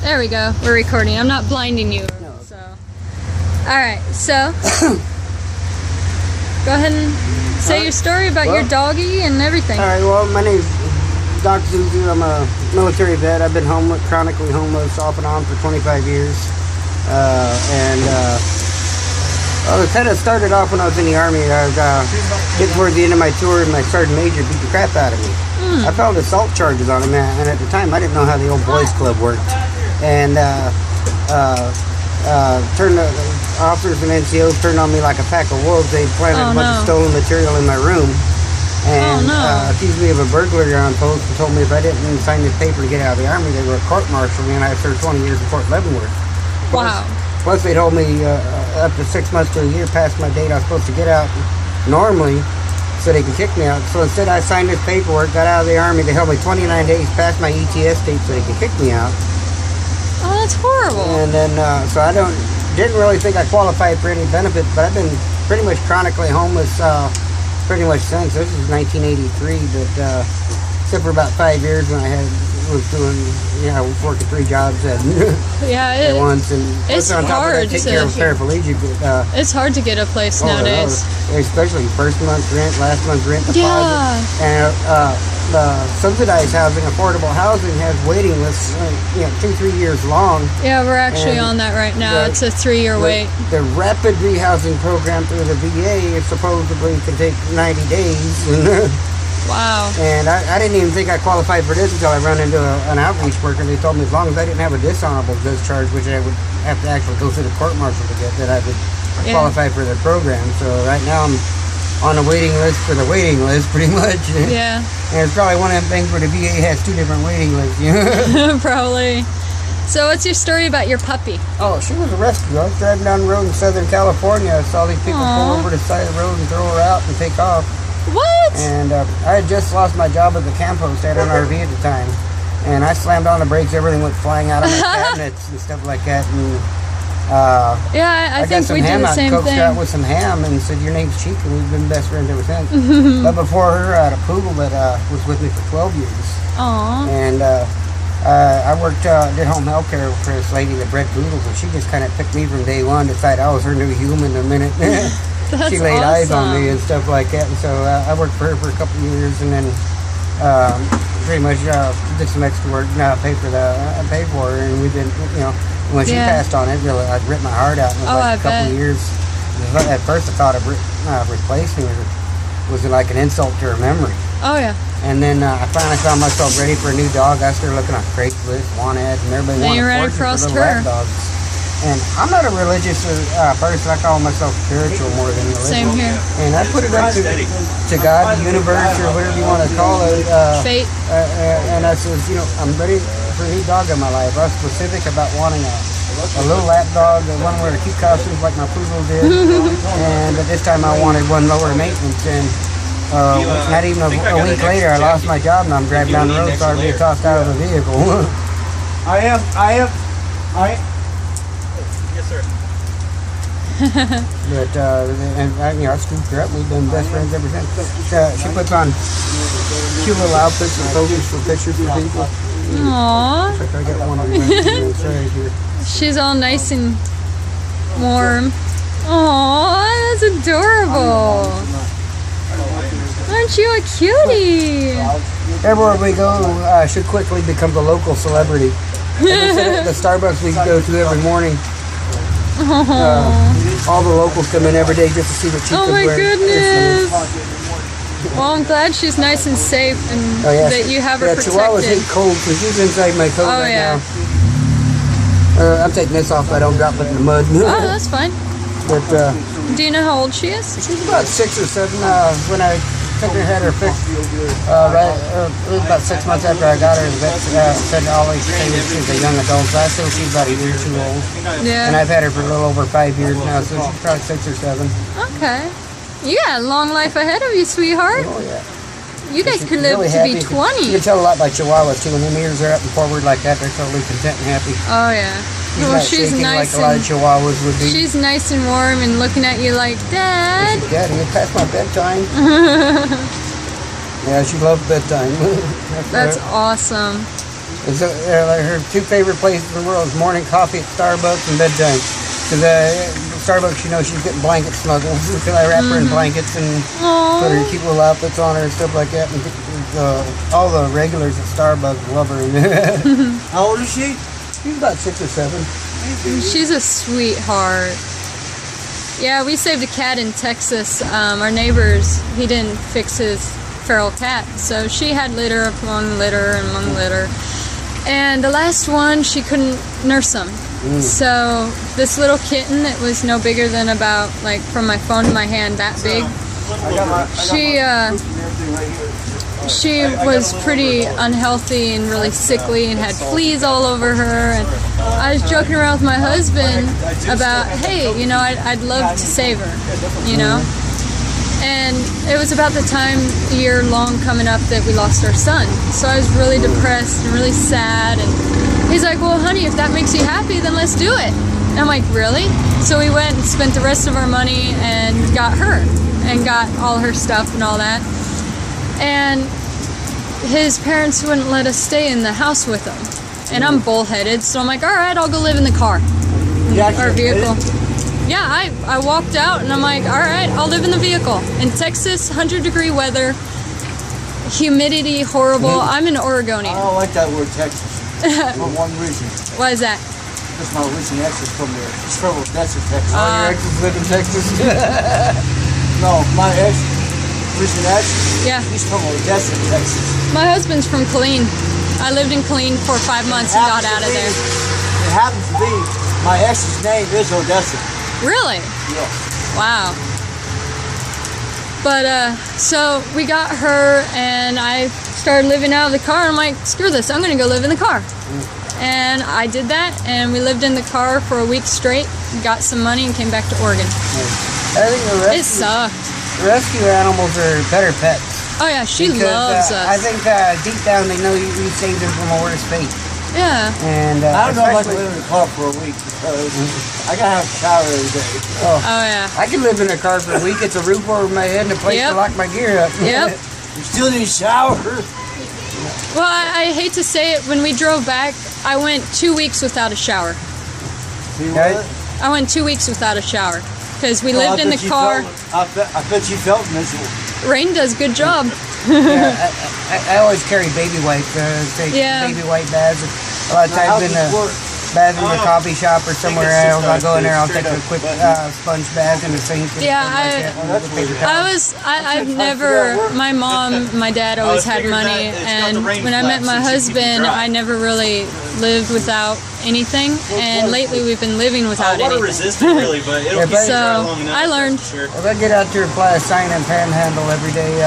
There we go. We're recording. I'm not blinding you. No. So. Alright, so. Go ahead and say your story about your doggy and everything. Alright, well, my name's Dr. Zuzu. I'm a military vet. I've been chronically homeless off and on for 25 years. It kind of started off when I was in the Army. I was getting towards the end of my tour, and my sergeant major beat the crap out of me. I filed assault charges on him, and at the time I didn't know how the old boys club worked. And officers and NCOs turned on me like a pack of wolves. They planted a bunch of stolen material in my room and accused me of a burglary on post and told me if I didn't sign this paper to get out of the Army, they were a court-martial me, and I served 20 years in Fort Leavenworth. Wow. Plus they told me up to 6 months to a year past my date I was supposed to get out normally so they could kick me out. So instead I signed this paperwork, got out of the Army. They held me 29 days past my ETS date so they could kick me out. Oh, that's horrible. And then, so I didn't really think I qualified for any benefits, but I've been pretty much chronically homeless pretty much since. This is 1983, but except for about 5 years when I was doing, working 3 jobs at once, and it's on top hard of that, take care of paraplegic. It's hard to get a place nowadays, especially first month's rent, last month's rent deposit, and the subsidized housing, affordable housing has waiting lists, 2-3 years long. Yeah, we're actually on that right now. It's a 3-year wait. The rapid rehousing program through the VA supposedly can take 90 days. Wow. And I didn't even think I qualified for this until I ran into an outreach worker. They told me as long as I didn't have a dishonorable discharge, which I would have to actually go through the court-martial to get, that I would qualify for the program. So right now I'm on the waiting list for the waiting list, pretty much. Yeah. And it's probably one of them things where the VA has 2 different waiting lists. Probably. So what's your story about your puppy? Oh, she was a rescue. I was driving down the road in Southern California. I saw these people pull over the side of the road and throw her out and take off. What? And I had just lost my job at the camp host at an RV at the time. And I slammed on the brakes. Everything went flying out of my cabinets and stuff like that. And I think we did the same thing. I got some ham out, coaxed out with some ham, and said, "Your name's Chica." We've been best friends ever since. But before her, I had a poodle that was with me for 12 years. Aww. And I worked, did home health care for this lady that bred poodles, and she just kind of picked me from day one, decided I was her new human the minute. She laid eyes on me and stuff like that, and so I worked for her for a couple of years, and then pretty much did some extra work, paid for her, and we did, when she passed on, it really, I ripped my heart out. It was like a couple of years. At first I thought of replacing her was like an insult to her memory. Oh yeah. And then I finally found myself ready for a new dog. I started looking on Craigslist, want ads, and everybody wanted fortune for little lap dogs. And I'm not a religious person. I call myself spiritual more than religious. Same here. And I put it up to God, the universe, or whatever you want to call it. Fate. And I said, I'm ready for a new dog in my life. I was specific about wanting a little lap dog, one where the cute costumes like my poodle did. And at this time I wanted one lower maintenance. And not even a week later, I lost my job, and I'm driving down the road, started being tossed out of the vehicle. Yes, sir. But I scooped her up. We've been best friends ever since. She puts on cute little outfits and photos for pictures for people. Aww. I got one on right here. She's all nice and warm. Aww, that's adorable. Aren't you a cutie? Everywhere we go, she quickly becomes a local celebrity. The Starbucks we go to every morning. All the locals come in every day just to see what Chica's wearing. Oh my goodness! Well, I'm glad she's nice and safe, and that you have her protected. Chihuahuas hate cold, so she's inside my coat now. I'm taking this off so I don't drop it in the mud. Oh, that's fine. But do you know how old she is? She's about 6 or 7. When I took her, had her fixed, it was about 6 months after I got her. The vet said always say that she's a young adult. So I still she's about a year too old. Yeah. And I've had her for a little over 5 years now, so she's probably 6 or 7. Okay. You got a long life ahead of you, sweetheart. Oh yeah. You guys could live to be 20. You can tell a lot by Chihuahuas too. When their ears are up and forward like that, they're totally content and happy. Oh yeah. Well, she's nice like a lot of Chihuahuas would be. She's nice and warm and looking at you like, Dad. Daddy, it's past my bedtime. Yeah, she loves bedtime. That's awesome. It's her 2 favorite places in the world is morning coffee at Starbucks and bedtime. Because Starbucks, you know, she's getting blanket snuggles. Because I wrap her in blankets and put her cute little outfits on her and stuff like that. And all the regulars at Starbucks love her. How old is she? She's about 6 or 7. She's a sweetheart. Yeah, we saved a cat in Texas. Our neighbors, he didn't fix his feral cat, so she had litter among litter and among litter. And the last one, she couldn't nurse him. So this little kitten that was no bigger than about, like, from my phone to my hand, that big, she was pretty unhealthy and really sickly and had fleas all over her. And I was joking around with my husband about, hey, you know, I'd love to save her, you know. And it was about the time, year long coming up, that we lost our son. So I was really depressed and really sad. And he's like, well, honey, if that makes you happy, then let's do it. And I'm like, really? So we went and spent the rest of our money and got her and got all her stuff and all that. And his parents wouldn't let us stay in the house with him. And I'm bullheaded, so I'm like, all right, I'll go live in the car. Our vehicle. Yeah, I walked out and I'm like, all right, I'll live in the vehicle. In Texas, 100-degree weather, humidity horrible. I'm an Oregonian. I don't like that word Texas for one reason. Why is that? Because my recent ex is from there. He's from Odessa, Texas. Your exes live in Texas? No, my ex, recent ex, Yeah. he's from Odessa, Texas. My husband's from Killeen. I lived in Killeen for 5 months and got out of there. It happens to be, my ex's name is Odessa. Really? Yeah. Wow. But so we got her and I started living out of the car. I'm like, screw this, I'm gonna go live in the car. And I did that, and we lived in the car for a week straight, got some money, and came back to Oregon. I think It sucked. rescue animals are better pets. Oh yeah, she Because, loves us. I think deep down they know you saved them from a worse fate. Yeah. And I don't know if I especially- can live in a car for a week because I gotta have a shower every day. Oh yeah. I can live in a car for a week. It's a roof over my head and a place Yep. to lock my gear up. Yep. You still need a shower. Well, I hate to say it, when we drove back, I went 2 weeks without a shower. See Okay. what? I went 2 weeks without a shower because we Well, lived I in bet the you car. I bet you felt miserable. Rain does good job. Yeah, I always carry baby wipes. Take Yeah. baby wipe baths. A lot of Now, how times in does it the work? bathroom in a coffee shop or somewhere it's else, I'll go in there, I'll take straight a up, quick but- sponge bath in the sink. And Yeah, stuff like that, and that's with paper weird. towels. I've never, my mom, my dad always had figuring money, that it's got and the rain when I met flaps my so she can keep it husband, dry. I never really lived without anything, and lately we've been living without Water anything. resistant, really, but it'll keep it So, dry long enough. I learned. that's for Sure. If I get out there and apply a sign and panhandle every day,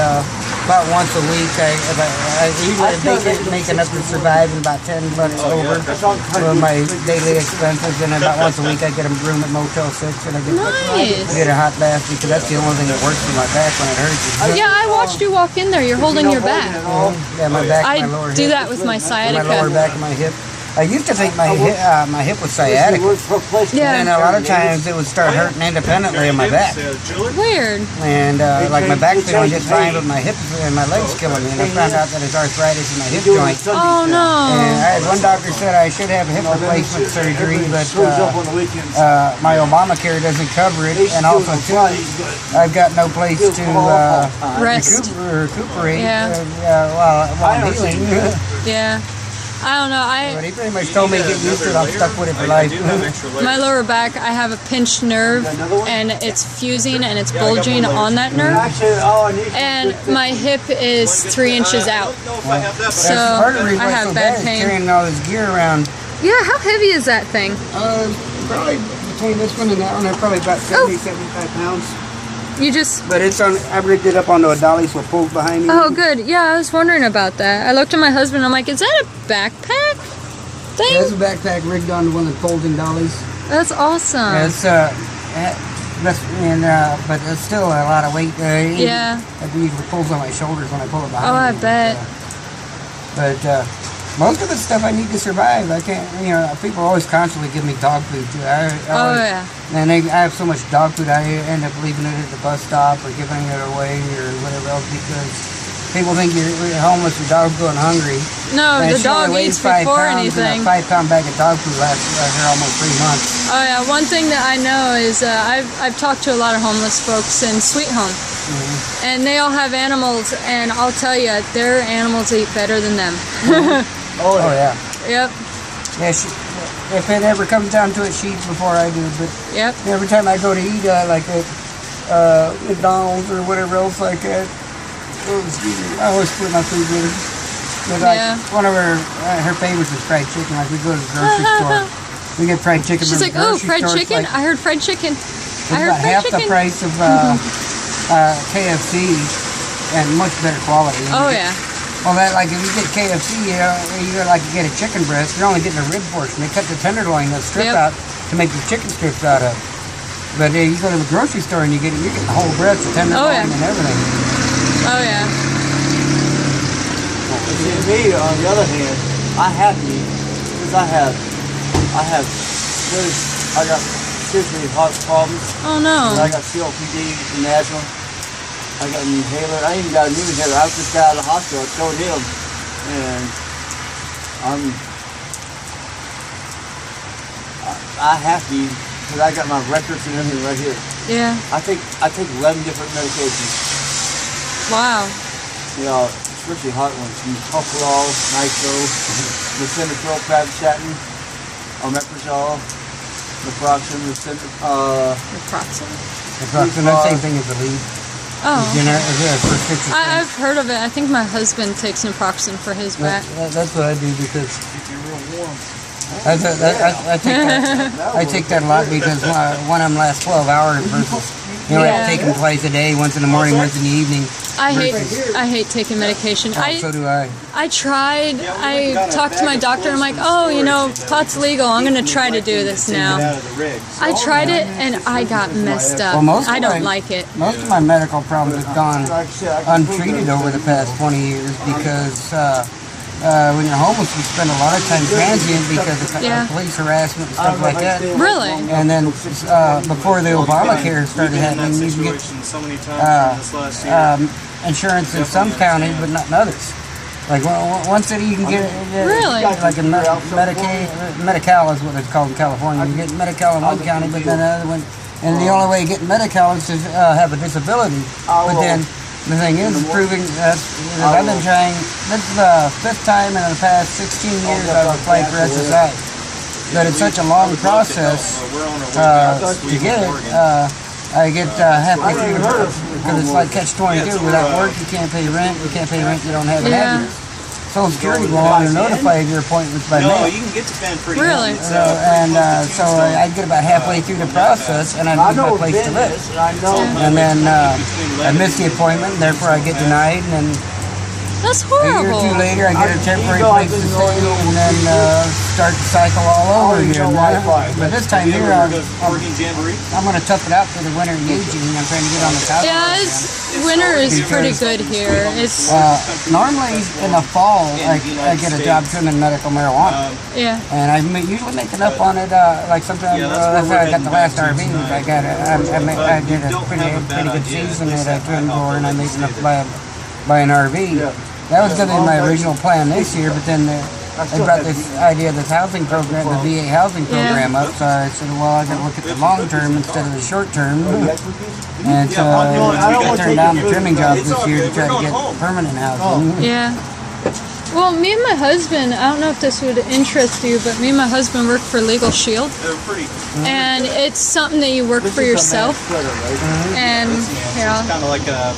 about once a week, I usually make enough to survive and about 10 bucks over for my daily expenses. And about once a week, I get a room at Motel 6 and I Nice. get a hot bath because that's the only thing that works for my back when it hurts. Yeah, I watched you walk in there. You're holding your back. Yeah, my back, I my lower do hip. that with my My lower sciatica. back and my hip. I used to think my hip was sciatica. Yeah. And a lot of times it would start hurting independently in my back. Weird. And like my back's feeling just fine, but my hips and my legs killing me. And I found out that it's arthritis in my hip joint. Oh And no. I had one doctor said I should have hip replacement surgery, but my Obamacare doesn't cover it. And also too, I've got no place to Rest. recuperate Yeah. while I'm healing. Yeah. I don't know. But he pretty much told me to get used to it. I'm stuck with it for life. My lower back, I have a pinched nerve, and it's fusing and it's bulging on that nerve. And my hip is 3 inches out. So Part of the reason I why it's have so bad is pain. carrying all this gear around. Yeah, how heavy is that thing? Probably between this one and that one, they're probably about 70, 75 pounds. You just... But it's on, I rigged it up onto a dolly so it pulls behind me. Oh, good. Yeah, I was wondering about that. I looked at my husband, I'm like, is that a backpack thing? There's a backpack rigged onto one of the folding dollies. That's awesome. Yeah, it's, but it's still a lot of weight. Yeah. It usually pulls on my shoulders when I pull it behind Oh, I me. bet. But most of the stuff I need to survive, I can't, people always constantly give me dog food too. Oh, yeah. And I have so much dog food, I end up leaving it at the bus stop or giving it away or whatever else because people think you're homeless, your dog's going hungry. No, And the she dog only weighs eats 5 before pounds, and anything. a 5-pound bag of dog food lasts her almost 3 months. Oh yeah, one thing that I know is I've talked to a lot of homeless folks in Sweet Home, and they all have animals, and I'll tell you, their animals eat better than them. Oh yeah. Yep. Yeah, if it ever comes down to it, she eats before I do. But Yep. every time I go to eat, like at McDonald's or whatever else like that, I always split my food with her. But like, Yeah. one of her favorites is fried chicken. Like we go to the grocery store, we get fried chicken. She's from like, the oh, grocery fried store. It's chicken? like, I heard fried chicken. it's I heard about fried half chicken. the price of KFC and much better quality. Oh yeah. Well, that like if you get KFC, you get a chicken breast. You're only getting a rib portion. They cut the tenderloin, the strip Yep. out to make the chicken strips out of. But you go to the grocery store and you're getting the whole breast, the tenderloin, yeah. and everything. Oh yeah. See, me, on the other hand, I'm happy because I got seriously heart problems. Oh no. I got COPD and asthma. I got an inhaler. I even got a new inhaler. I just got out of the hospital. I showed him, and I'm happy because I got my records and everything right here. Yeah. I take 11 different medications. Wow. You know, especially hot ones. Metoprolol, nitro, lisinopril, pravastatin, omeprazole, naproxen, Naproxen. That's the same thing as the lead. Oh. Is there a prescription? I've heard of it. I think my husband takes naproxen for his back. That's what I do because Keep you real warm. I take that a lot because one of them lasts 12 hours versus I Yeah. take them twice a day, once in the morning, once in the evening. I hate taking medication. So do I. I tried. I talked to my doctor. I'm like, oh, you know, pot's legal. I'm gonna try to do this now. I tried it and I got messed up. Well, I don't like it. Most of my medical problems have gone untreated over the past 20 years because when you're homeless, you spend a lot of time transient because of police harassment and stuff like that. Really? And then before the Obamacare started happening, you can get insurance in some counties, but not in others. Like one city, you can get Really? like in Medi-Cal is what it's called in California. You get Medi-Cal in one county, but then another one. And the only way you get Medi-Cal is to have a disability. But then the thing is, proving that I've been trying. This is the 5th time in the past 16 years I've applied for SSI. But it's such a long process to get it. I get halfway through because it's like catch-22. Without work, you can't pay rent. You can't pay rent. You don't have an address. Social Security will only notify of your appointments by mail. No, you can get to Ben pretty Really? easy. So I'd get about halfway through the process, and I'd lose my place to live. And then I miss the appointment, and therefore I get denied. And then That's a year or two horrible. later, I get a temporary place to stay, and then start the cycle all over again. But this time here, I'm going to tough it out for the winter engaging. I'm trying to get on the house. Yeah, winter is pretty good here. It's Normally in the fall, I get a job trimming medical marijuana. yeah. And I usually make enough on it. Like sometimes, that's how I got the last RV. I did a pretty good season at a trim grower, and I made enough to buy an RV. That was going to be my original plan this year, but then they brought this idea of this housing program, the VA housing program up. So I said, well, I got to look at the long term instead of the short term. And so I turned down the trimming jobs this year to try to get permanent housing. Yeah. Well, me and my husband, I don't know if this would interest you, but me and my husband work for Legal Shield. They're pretty. And it's something that you work for yourself. And, you know, It's kind of like a